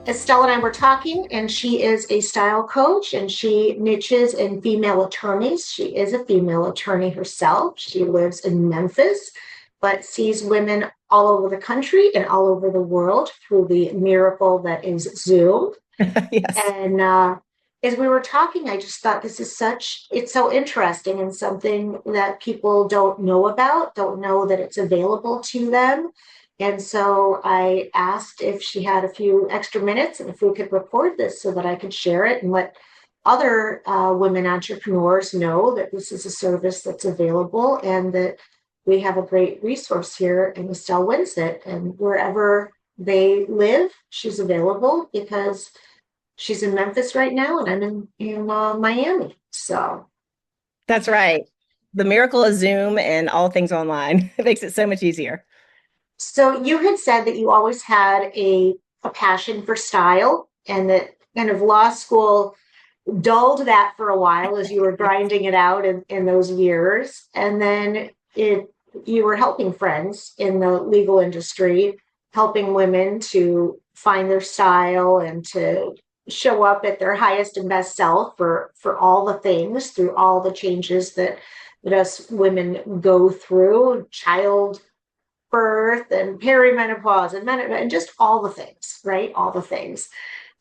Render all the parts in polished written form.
Estelle and I were talking, and she is a style coach and she niches in female attorneys. She is a female attorney herself. She lives in Memphis, but sees women all over the country and all over the world through the miracle that is Zoom. Yes. And as we were talking, I just thought it's so interesting and something that people don't know about, don't know that it's available to them. And so I asked if she had a few extra minutes and if we could record this so that I could share it and let other women entrepreneurs know that this is a service that's available and that we have a great resource here and Estelle wins it. And wherever they live, she's available because she's in Memphis right now, and I'm in Miami. That's right. The miracle of Zoom and all things online. It makes it so much easier. So you had said that you always had a passion for style, and that kind of law school dulled that for a while as you were grinding it out in those years, and then it you were helping friends in the legal industry, helping women to find their style and to show up at their highest and best self for all the things through all the changes that us women go through, child birth and perimenopause and just all the things, right? All the things.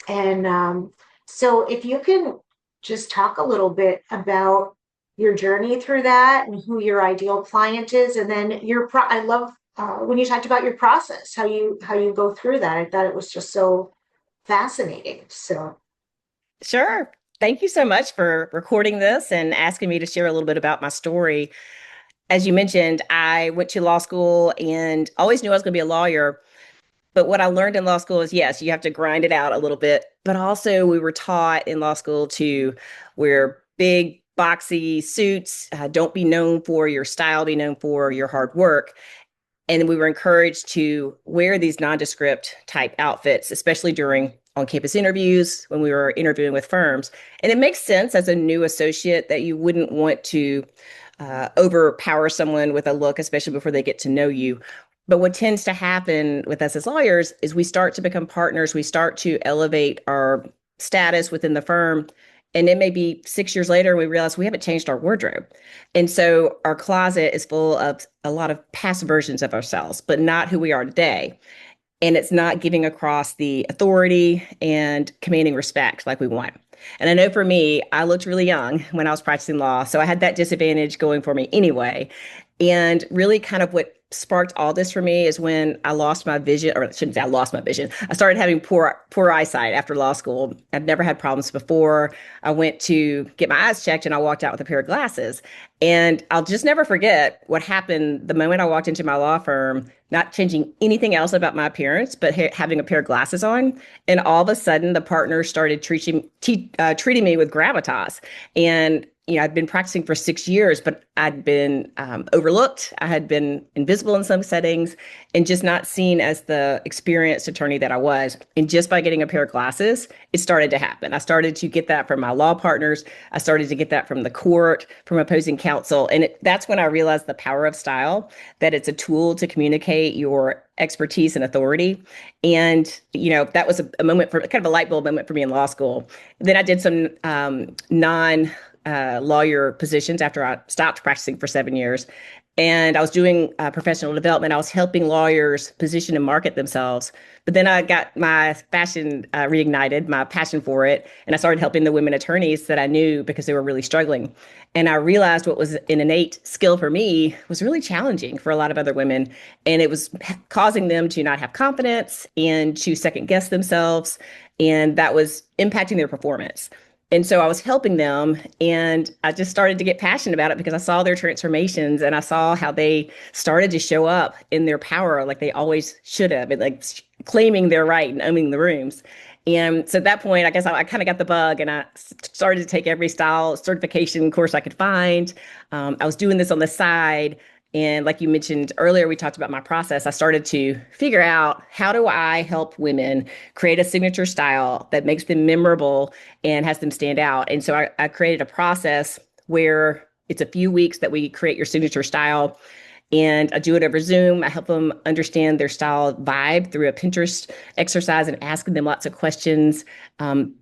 And so if you can just talk a little bit about your journey through that and who your ideal client is, and then I love when you talked about your process, how you go through that. I thought it was just so fascinating. So Sure. Thank you so much for recording this and asking me to share a little bit about my story. As you mentioned, I went to law school and always knew I was going to be a lawyer. But what I learned in law school is yes, you have to grind it out a little bit. But also, we were taught in law school to wear big, boxy suits, don't be known for your style, be known for your hard work. And we were encouraged to wear these nondescript type outfits, especially during on campus interviews when we were interviewing with firms. And it makes sense as a new associate that you wouldn't want to overpower someone with a look, especially before they get to know you. But what tends to happen with us as lawyers is we start to become partners. We start to elevate our status within the firm. And it may be 6 years later, we realize we haven't changed our wardrobe. And so our closet is full of a lot of past versions of ourselves, but not who we are today. And it's not giving across the authority and commanding respect like we want. And I know for me, I looked really young when I was practicing law. So I had that disadvantage going for me anyway. And really, kind of what sparked all this for me is when I lost my vision, or I shouldn't say I lost my vision. I started having poor eyesight after law school. I'd never had problems before. I went to get my eyes checked and I walked out with a pair of glasses. And I'll just never forget what happened the moment I walked into my law firm, not changing anything else about my appearance, but having a pair of glasses on. And all of a sudden, the partners started treating me with gravitas. And I'd been practicing for 6 years, but I'd been overlooked. I had been invisible in some settings and just not seen as the experienced attorney that I was. And just by getting a pair of glasses, it started to happen. I started to get that from my law partners. I started to get that from the court, from opposing counsel. And that's when I realized the power of style, that it's a tool to communicate your expertise and authority. And, that was a moment for kind of a light bulb moment for me in law school. Then I did some non lawyer positions after I stopped practicing for 7 years. And I was doing professional development. I was helping lawyers position and market themselves. But then I got my passion reignited, my passion for it. And I started helping the women attorneys that I knew because they were really struggling. And I realized what was an innate skill for me was really challenging for a lot of other women. And it was causing them to not have confidence and to second guess themselves. And that was impacting their performance. And so I was helping them and I just started to get passionate about it because I saw their transformations and I saw how they started to show up in their power like they always should have, and like claiming their right and owning the rooms. And so at that point, I guess I kind of got the bug and I started to take every style certification course I could find. I was doing this on the side. And like you mentioned earlier, we talked about my process. I started to figure out, how do I help women create a signature style that makes them memorable and has them stand out? And so I created a process where it's a few weeks that we create your signature style. and I do it over Zoom. I help them understand their style vibe through a Pinterest exercise and asking them lots of questions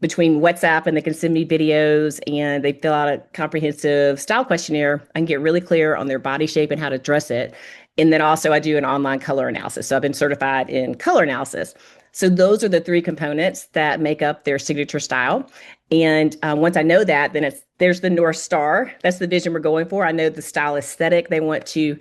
between WhatsApp, and they can send me videos and they fill out a comprehensive style questionnaire. I can get really clear on their body shape and how to dress it. And then also I do an online color analysis. So I've been certified in color analysis. So those are the three components that make up their signature style. And once I know that, then there's the North Star. That's the vision we're going for. I know the style aesthetic they want to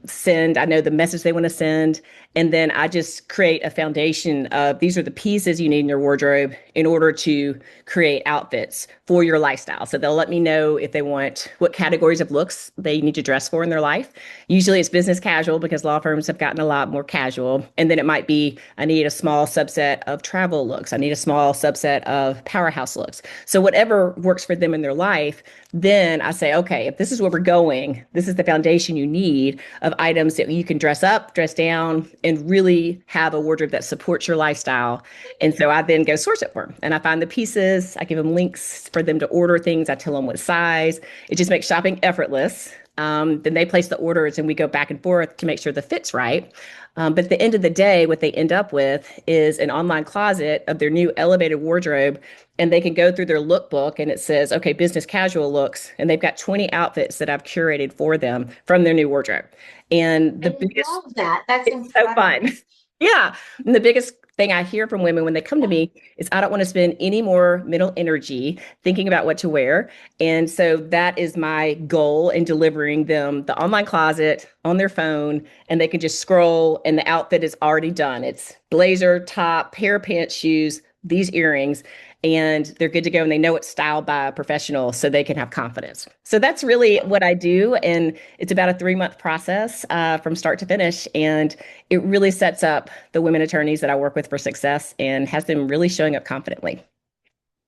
send. I know the message they want to send. And then I just create a foundation of these are the pieces you need in your wardrobe in order to create outfits for your lifestyle. So they'll let me know if they want what categories of looks they need to dress for in their life. Usually it's business casual because law firms have gotten a lot more casual. And then it might be I need a small subset of travel looks. I need a small subset of powerhouse looks. So whatever works for them in their life, then I say, okay, if this is where we're going, this is the foundation you need of items that you can dress up, dress down, and really have a wardrobe that supports your lifestyle. And so I then go source it for them. And I find the pieces, I give them links for them to order things. I tell them what size. It just makes shopping effortless. Then they place the orders and we go back and forth to make sure the fit's right. But at the end of the day, what they end up with is an online closet of their new elevated wardrobe. And they can go through their lookbook and it says, okay, business casual looks. And they've got 20 outfits that I've curated for them from their new wardrobe. And the I biggest, love that. That's it's so incredible. fun. Yeah. And the biggest thing I hear from women when they come to me is I don't want to spend any more mental energy thinking about what to wear. And so that is my goal in delivering them the online closet on their phone, and they can just scroll and the outfit is already done. It's blazer, top, pair of pants, shoes, these earrings, and they're good to go and they know it's styled by a professional so they can have confidence. So that's really what I do. And it's about a 3-month process from start to finish. And it really sets up the women attorneys that I work with for success and has them really showing up confidently.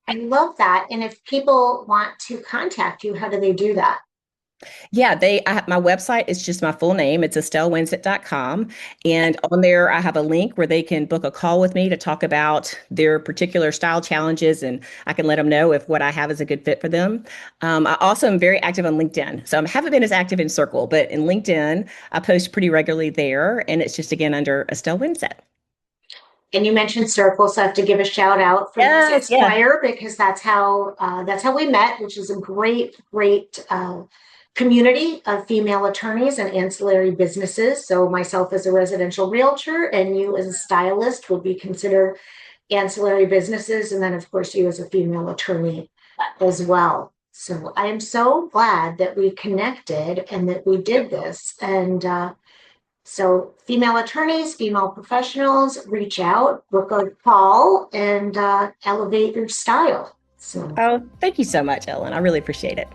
I love that. And if people want to contact you, how do they do that? Yeah, my website is just my full name. It's estellewinsett.com. And on there, I have a link where they can book a call with me to talk about their particular style challenges. And I can let them know if what I have is a good fit for them. I also am very active on LinkedIn. So I haven't been as active in Circle, but in LinkedIn, I post pretty regularly there. And it's just, again, under Estelle Winsett. And you mentioned Circle, so I have to give a shout out for Miss Yes, yes. Inspire because that's how we met, which is a great community of female attorneys and ancillary businesses. So myself as a residential realtor and you as a stylist would be considered ancillary businesses, and then of course you as a female attorney as well. So I am so glad that we connected and that we did this. And so female attorneys, female professionals, reach out, book a call, and elevate your style. So Oh, thank you so much, Ellen. I really appreciate it.